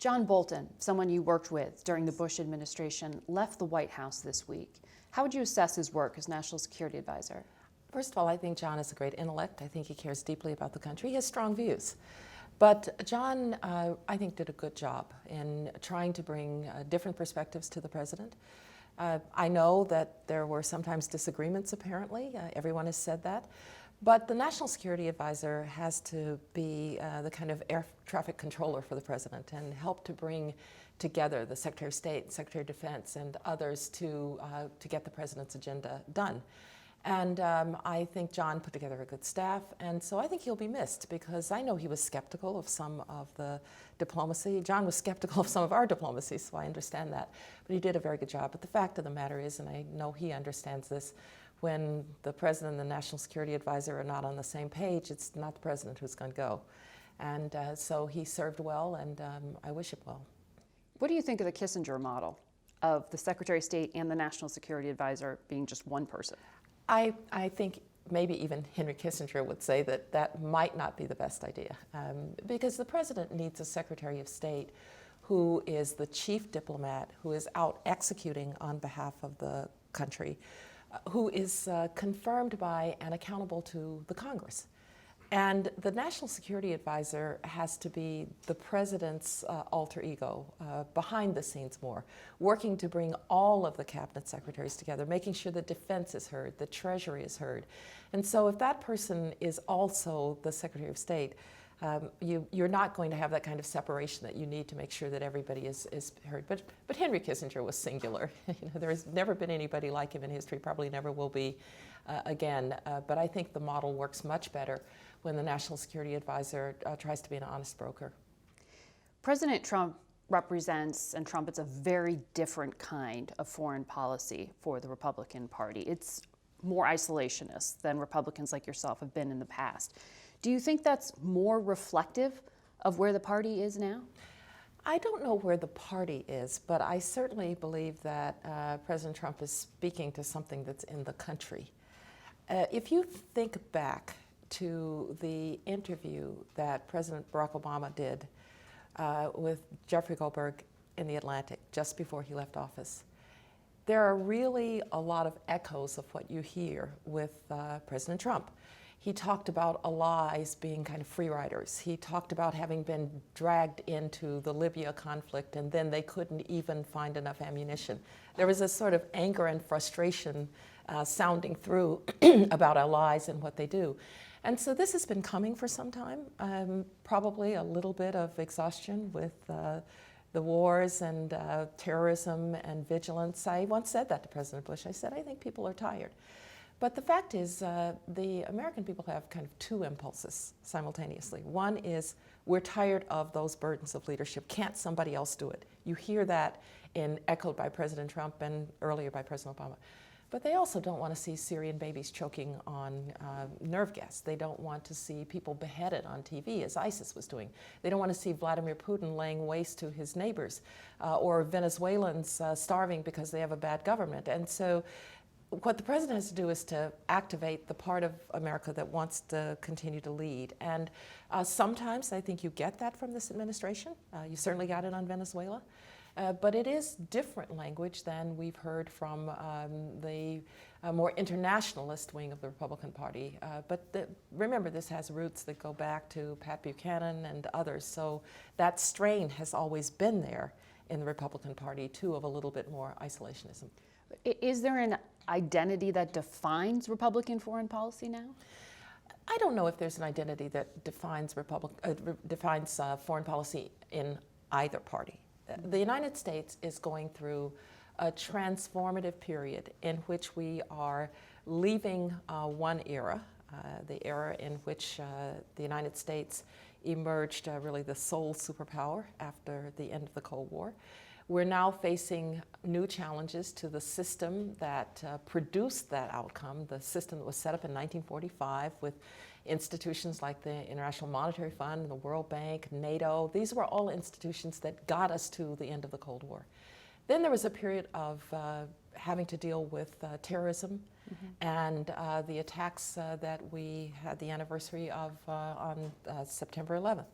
John Bolton, someone you worked with during the Bush administration, left the White House this week. How would you assess his work as National Security Advisor? First of all, I think John is a great intellect. I think he cares deeply about the country. He has strong views. But John, I think, did a good job in trying to bring different perspectives to the president. I know that there were sometimes disagreements, apparently. Everyone has said that. But the National Security Advisor has to be the kind of air traffic controller for the president and help to bring together the Secretary of State, Secretary of Defense, and others to get the president's agenda done. And I think John put together a good staff, and so I think he'll be missed because I know he was skeptical of some of the diplomacy. John was skeptical of some of our diplomacy, so I understand that. But he did a very good job. But the fact of the matter is, and I know he understands this, when the president and the National Security Advisor are not on the same page, it's not the president who's going to go. And so he served well, and I wish him well. What do you think of the Kissinger model of the Secretary of State and the National Security Advisor being just one person? I think maybe even Henry Kissinger would say that that might not be the best idea, because the president needs a Secretary of State who is the chief diplomat, who is out executing on behalf of the country, who is confirmed by and accountable to the Congress. And the National Security Advisor has to be the president's alter ego, behind the scenes more, working to bring all of the cabinet secretaries together, making sure the defense is heard, the Treasury is heard. And so if that person is also the Secretary of State, you're not going to have that kind of separation that you need to make sure that everybody is heard. But Henry Kissinger was singular. There has never been anybody like him in history, probably never will be again. But I think the model works much better when the National Security Advisor tries to be an honest broker. President Trump represents and trumpets a very different kind of foreign policy for the Republican Party. It's more isolationist than Republicans like yourself have been in the past. Do you think that's more reflective of where the party is now? I don't know where the party is, but I certainly believe that President Trump is speaking to something that's in the country. If you think back to the interview that President Barack Obama did with Jeffrey Goldberg in The Atlantic just before he left office, there are really a lot of echoes of what you hear with President Trump. He talked about allies being kind of free riders. He talked about having been dragged into the Libya conflict and then they couldn't even find enough ammunition. There was a sort of anger and frustration sounding through about allies and what they do. And so this has been coming for some time, probably a little bit of exhaustion with the wars and terrorism and vigilance. I once said that to President Bush. I said, I think people are tired. But the fact is, the American people have kind of two impulses simultaneously. One is, we're tired of those burdens of leadership. Can't somebody else do it? You hear that echoed by President Trump and earlier by President Obama. But they also don't want to see Syrian babies choking on nerve gas. They don't want to see people beheaded on TV, as ISIS was doing. They don't want to see Vladimir Putin laying waste to his neighbors, or Venezuelans starving because they have a bad government. And so what the president has to do is to activate the part of America that wants to continue to lead. And sometimes I think you get that from this administration. You certainly got it on Venezuela. But it is different language than we've heard from the more internationalist wing of the Republican Party. But remember, this has roots that go back to Pat Buchanan and others. So that strain has always been there in the Republican Party, too, of a little bit more isolationism. Is there an identity that defines Republican foreign policy now? I don't know if there's an identity that defines foreign policy in either party. The United States is going through a transformative period in which we are leaving one era, the era in which the United States emerged really the sole superpower after the end of the Cold War. We're now facing new challenges to the system that produced that outcome, the system that was set up in 1945 with institutions like the International Monetary Fund, the World Bank, NATO. These were all institutions that got us to the end of the Cold War. Then there was a period of having to deal with terrorism and the attacks that we had the anniversary of on September 11th.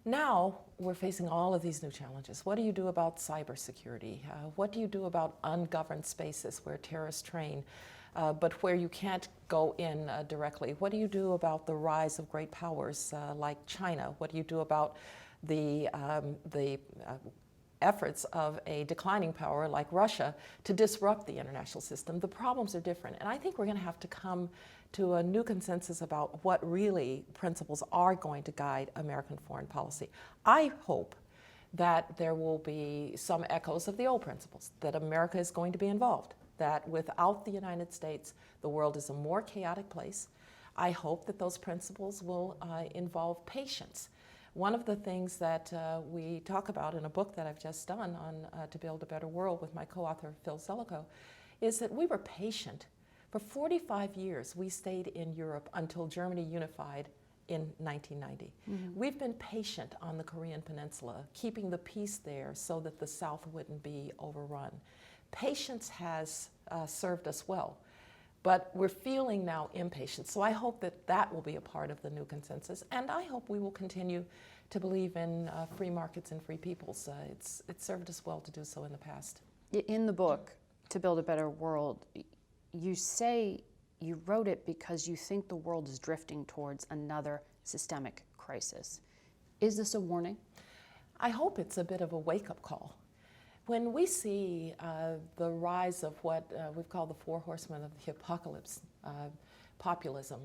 Now we're facing all of these new challenges. What do you do about cybersecurity? What do you do about ungoverned spaces where terrorists train, but where you can't go in directly? What do you do about the rise of great powers like China? What do you do about the efforts of a declining power like Russia to disrupt the international system? The problems are different, and I think we're going to have to come to a new consensus about what really principles are going to guide American foreign policy. I hope that there will be some echoes of the old principles, that America is going to be involved, that without the United States, the world is a more chaotic place. I hope that those principles will involve patience. One of the things that we talk about in a book that I've just done on To Build a Better World with my co-author Phil Zelikow is that we were patient. For 45 years, we stayed in Europe until Germany unified in 1990. Mm-hmm. We've been patient on the Korean Peninsula, keeping the peace there so that the South wouldn't be overrun. Patience has served us well, but we're feeling now impatience. So I hope that that will be a part of the new consensus, and I hope we will continue to believe in free markets and free peoples. It's served us well to do so in the past. In the book, To Build a Better World, you say you wrote it because you think the world is drifting towards another systemic crisis. Is this a warning? I hope it's a bit of a wake-up call. When we see the rise of what we've called the four horsemen of the apocalypse, populism,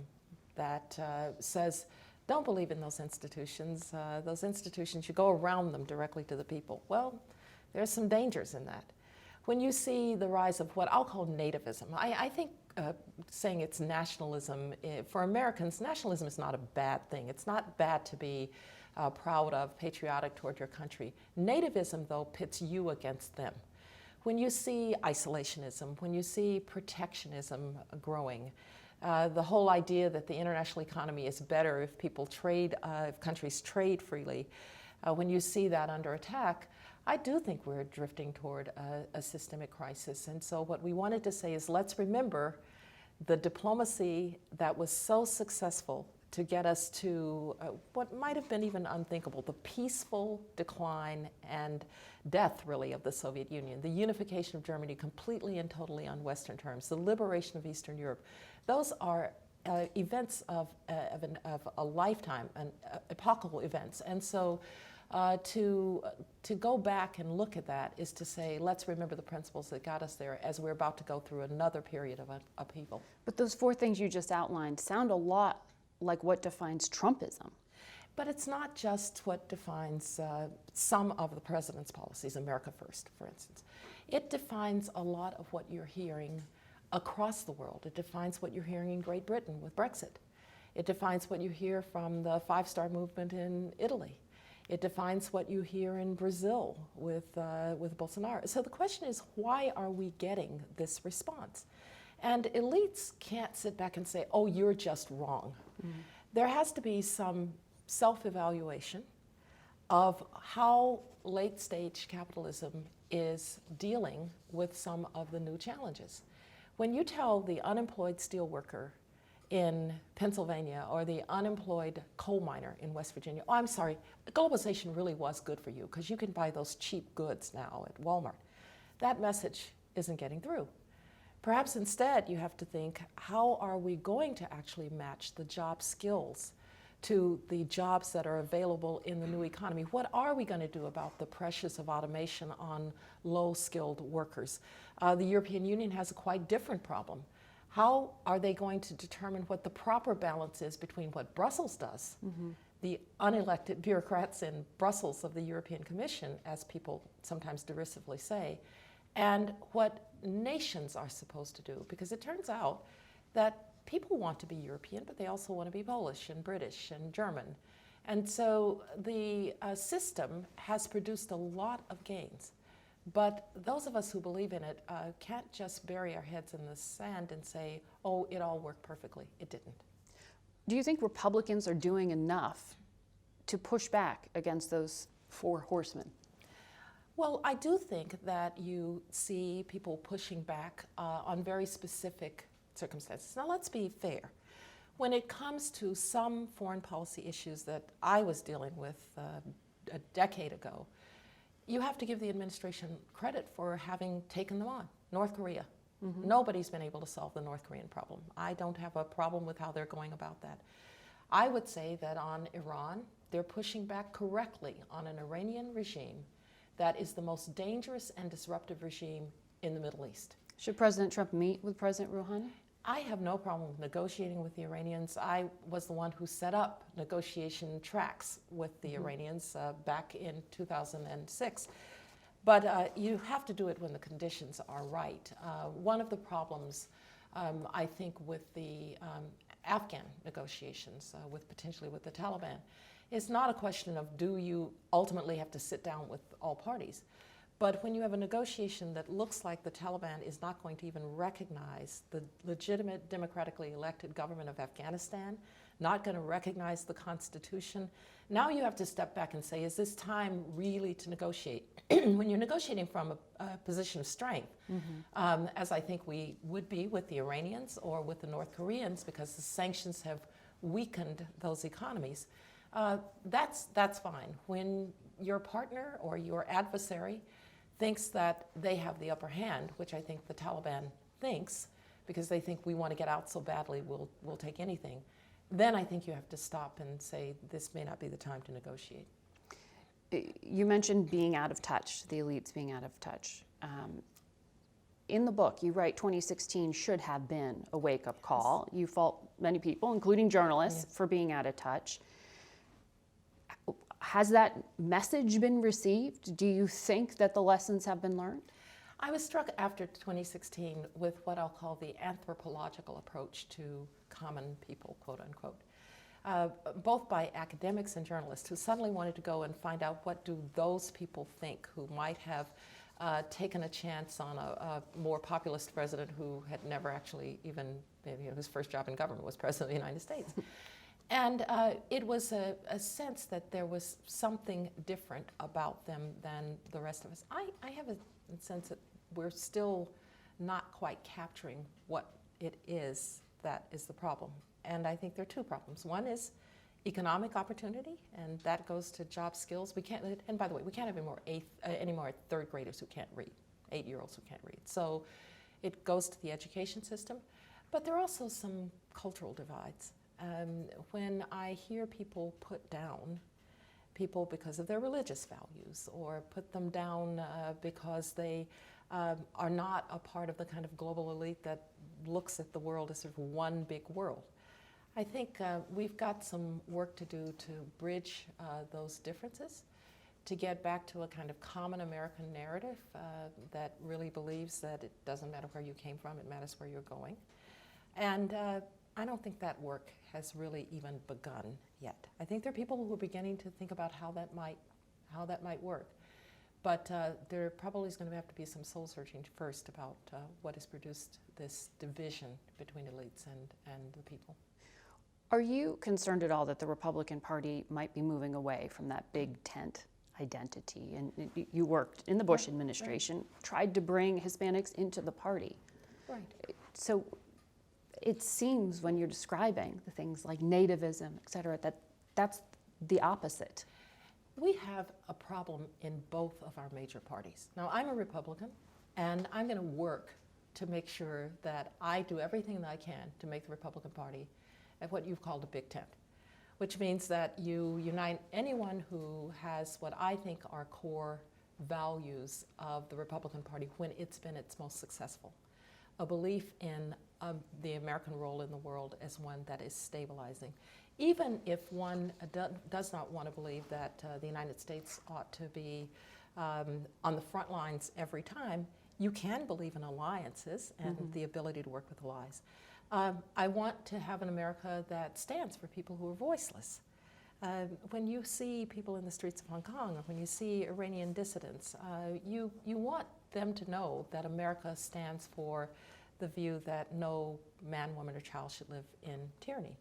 that says, don't believe in those institutions, you go around them directly to the people. Well, there's some dangers in that. When you see the rise of what I'll call nativism, I think saying it's nationalism, for Americans, nationalism is not a bad thing. It's not bad to be proud of, patriotic toward your country. Nativism, though, pits you against them. When you see isolationism, when you see protectionism growing, the whole idea that the international economy is better if people trade, if countries trade freely, when you see that under attack, I do think we're drifting toward a systemic crisis. And so what we wanted to say is, let's remember the diplomacy that was so successful to get us to what might have been even unthinkable, the peaceful decline and death, really, of the Soviet Union, the unification of Germany completely and totally on Western terms, the liberation of Eastern Europe. Those are events of a lifetime, epochal events. And so to go back and look at that is to say, let's remember the principles that got us there as we're about to go through another period of upheaval. But those four things you just outlined sound a lot like what defines Trumpism. But it's not just what defines some of the president's policies, America First, for instance. It defines a lot of what you're hearing across the world. It defines what you're hearing in Great Britain with Brexit. It defines what you hear from the five-star movement in Italy. It defines what you hear in Brazil with Bolsonaro. So the question is, why are we getting this response? And elites can't sit back and say, oh, you're just wrong. Mm-hmm. There has to be some self-evaluation of how late-stage capitalism is dealing with some of the new challenges. When you tell the unemployed steelworker in Pennsylvania or the unemployed coal miner in West Virginia, oh, I'm sorry, globalization really was good for you because you can buy those cheap goods now at Walmart. That message isn't getting through. Perhaps instead you have to think, how are we going to actually match the job skills to the jobs that are available in the new economy? What are we going to do about the pressures of automation on low-skilled workers? The European Union has a quite different problem. How are they going to determine what the proper balance is between what Brussels does, mm-hmm. the unelected bureaucrats in Brussels of the European Commission, as people sometimes derisively say, and what nations are supposed to do? Because it turns out that people want to be European, but they also want to be Polish and British and German. And so the system has produced a lot of gains. But those of us who believe in it can't just bury our heads in the sand and say, oh, it all worked perfectly. It didn't. Do you think Republicans are doing enough to push back against those four horsemen? Well, I do think that you see people pushing back on very specific circumstances. Now, let's be fair. When it comes to some foreign policy issues that I was dealing with a decade ago, you have to give the administration credit for having taken them on. North Korea. Nobody's been able to solve the North Korean problem. I don't have a problem with how they're going about that. I would say that on Iran, they're pushing back correctly on an Iranian regime that is the most dangerous and disruptive regime in the Middle East. Should President Trump meet with President Rouhani? I have no problem with negotiating with the Iranians. I was the one who set up negotiation tracks with the Iranians back in 2006. But you have to do it when the conditions are right. One of the problems, I think, with the Afghan negotiations, potentially with the Taliban, is not a question of do you ultimately have to sit down with all parties. But when you have a negotiation that looks like the Taliban is not going to even recognize the legitimate democratically elected government of Afghanistan, not going to recognize the Constitution, now you have to step back and say, is this time really to negotiate? When you're negotiating from a position of strength, as I think we would be with the Iranians or with the North Koreans, because the sanctions have weakened those economies, that's fine. When your partner or your adversary thinks that they have the upper hand, which I think the Taliban thinks, because they think we want to get out so badly, we'll take anything, then I think you have to stop and say, this may not be the time to negotiate. You mentioned being out of touch, the elites being out of touch. In the book, you write 2016 should have been a wake-up call. You fault many people, including journalists, for being out of touch. Has that message been received? Do you think that the lessons have been learned? I was struck after 2016 with what I'll call the anthropological approach to common people, quote unquote, both by academics and journalists who suddenly wanted to go and find out what do those people think who might have taken a chance on a more populist president who had never actually even, his first job in government was president of the United States. And it was a sense that there was something different about them than the rest of us. I have a sense that we're still not quite capturing what it is that is the problem. And I think there are two problems. One is economic opportunity, and that goes to job skills. We can't, and by the way, we can't have any more third graders who can't read, 8-year-olds who can't read. So it goes to the education system. But there are also some cultural divides. When I hear people put down people because of their religious values, or put them down because they are not a part of the kind of global elite that looks at the world as sort of one big world, I think we've got some work to do to bridge those differences, to get back to a kind of common American narrative that really believes that it doesn't matter where you came from, it matters where you're going. And I don't think that work has really even begun yet. I think there are people who are beginning to think about how that might work. But there probably is going to have to be some soul searching first about what has produced this division between elites and the people. Are you concerned at all that the Republican Party might be moving away from that big tent identity? And you worked in the Bush administration, tried to bring Hispanics into the party. Right. So it seems when you're describing the things like nativism, et cetera, that that's the opposite. We have a problem in both of our major parties. Now, I'm a Republican, and I'm going to work to make sure that I do everything that I can to make the Republican Party at what you've called a big tent, which means that you unite anyone who has what I think are core values of the Republican Party when it's been its most successful. A belief in the American role in the world as one that is stabilizing. Even if one does not want to believe that the United States ought to be on the front lines every time, you can believe in alliances and the ability to work with allies. I want to have an America that stands for people who are voiceless. When you see people in the streets of Hong Kong, or when you see Iranian dissidents, you want them to know that America stands for the view that no man, woman, or child should live in tyranny.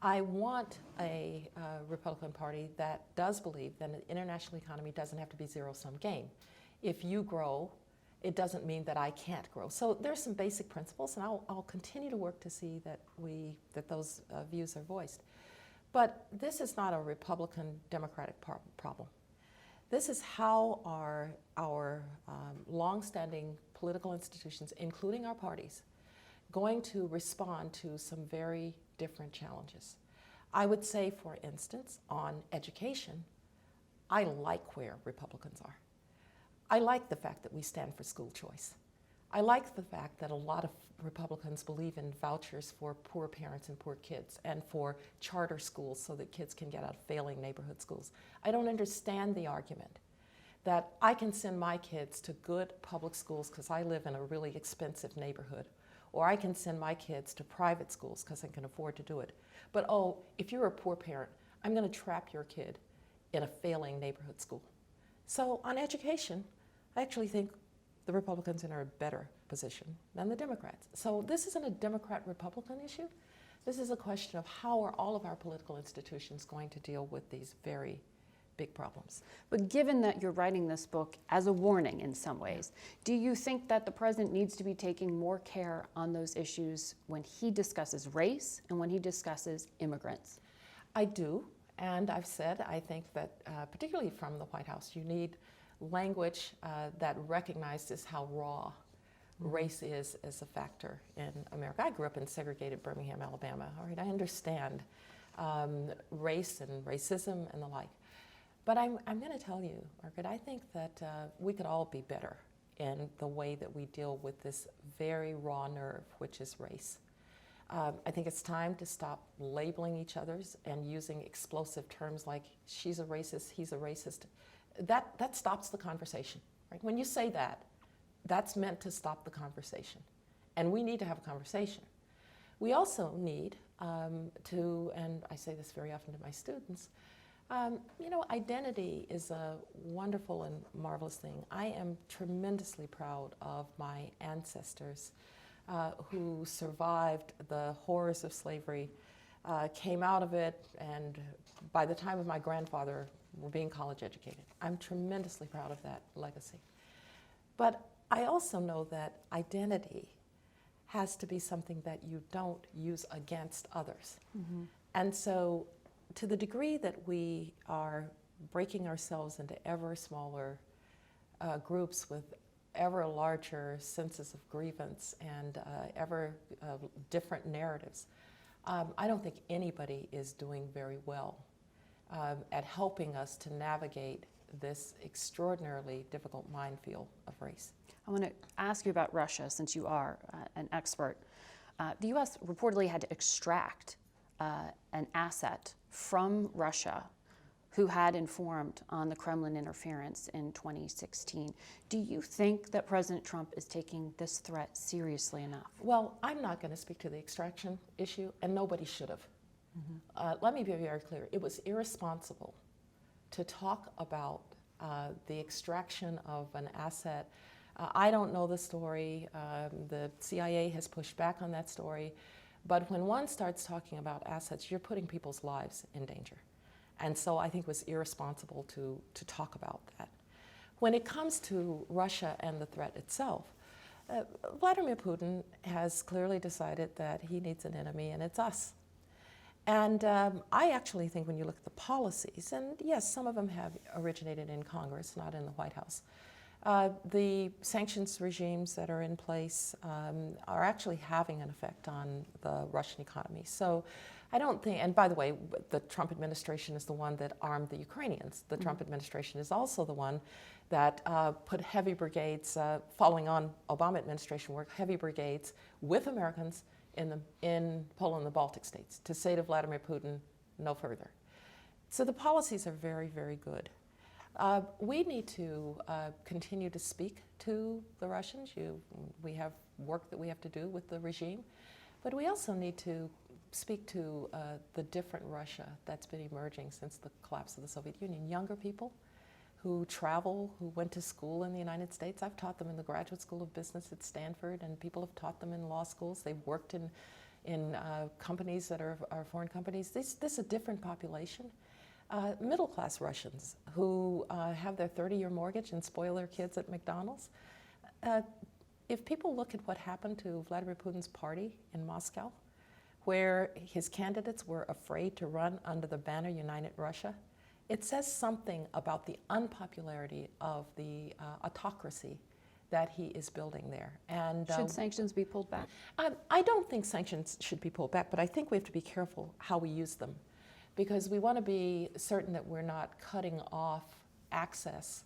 I want a Republican Party that does believe that an international economy doesn't have to be zero-sum game. If you grow it doesn't mean that I can't grow. So there's some basic principles, and I'll continue to work to see that those views are voiced. But this is not a Republican-Democratic problem. This is how our long-standing political institutions, including our parties, going to respond to some very different challenges. I would say, for instance, on education, I like where Republicans are. I like the fact that we stand for school choice. I like the fact that a lot of Republicans believe in vouchers for poor parents and poor kids and for charter schools so that kids can get out of failing neighborhood schools. I don't understand the argument that I can send my kids to good public schools because I live in a really expensive neighborhood, or I can send my kids to private schools because I can afford to do it. But oh, if you're a poor parent, I'm going to trap your kid in a failing neighborhood school. So on education, I actually think the Republicans are in a better position than the Democrats. So this isn't a Democrat-Republican issue. This is a question of how are all of our political institutions going to deal with these very big problems. But given that you're writing this book as a warning in some ways, do you think that the president needs to be taking more care on those issues when he discusses race and when he discusses immigrants? I do, and I've said I think that particularly from the White House, you need language that recognizes how raw race is as a factor in America. I grew up in segregated Birmingham, Alabama. All right, I understand race and racism and the like. But I'm going to tell you, Margaret, I think that we could all be better in the way that we deal with this very raw nerve, which is race. I think it's time to stop labeling each other's and using explosive terms like she's a racist, he's a racist. That stops the conversation. Right? When you say that, that's meant to stop the conversation. And we need to have a conversation. We also need to, and I say this very often to my students, identity is a wonderful and marvelous thing. I am tremendously proud of my ancestors who survived the horrors of slavery, came out of it, and by the time of my grandfather were being college educated. I'm tremendously proud of that legacy. But I also know that identity has to be something that you don't use against others. Mm-hmm. And so to the degree that we are breaking ourselves into ever smaller groups with ever larger senses of grievance and ever different narratives, I don't think anybody is doing very well at helping us to navigate this extraordinarily difficult minefield of race. I want to ask you about Russia, since you are an expert. The U.S. reportedly had to extract an asset from Russia who had informed on the Kremlin interference in 2016. Do you think that President Trump is taking this threat seriously enough? Well, I'm not going to speak to the extraction issue, and nobody should have. Mm-hmm. Let me be very clear. It was irresponsible to talk about the extraction of an asset. I don't know the story. The CIA has pushed back on that story. But when one starts talking about assets, you're putting people's lives in danger. And so I think it was irresponsible to talk about that. When it comes to Russia and the threat itself, Vladimir Putin has clearly decided that he needs an enemy, and it's us. And I actually think when you look at the policies, and yes, some of them have originated in Congress, not in the White House, the sanctions regimes that are in place are actually having an effect on the Russian economy. So I don't think, and by the way, the Trump administration is the one that armed the Ukrainians. The Trump administration is also the one that put heavy brigades, following on Obama administration work, heavy brigades with Americans in Poland and the Baltic states to say to Vladimir Putin, no further. So the policies are very, very good. We need to continue to speak to the Russians. We have work that we have to do with the regime, but we also need to speak to the different Russia that's been emerging since the collapse of the Soviet Union. Younger people who travel, who went to school in the United States. I've taught them in the Graduate School of Business at Stanford, and people have taught them in law schools. They've worked in companies that are foreign companies. This is a different population. Middle-class Russians who have their 30-year mortgage and spoil their kids at McDonald's. If people look at what happened to Vladimir Putin's party in Moscow, where his candidates were afraid to run under the banner United Russia, it says something about the unpopularity of the autocracy that he is building there. And Should sanctions be pulled back? I don't think sanctions should be pulled back, but I think we have to be careful how we use them, because we want to be certain that we're not cutting off access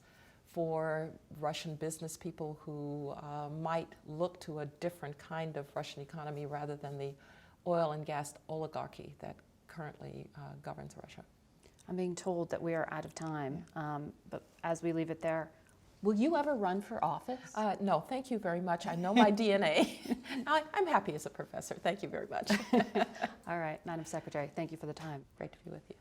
for Russian business people who might look to a different kind of Russian economy rather than the oil and gas oligarchy that currently governs Russia. I'm being told that we are out of time, but as we leave it there, will you ever run for office? No, thank you very much. I know my DNA. I'm happy as a professor. Thank you very much. All right, Madam Secretary, thank you for the time. Great to be with you.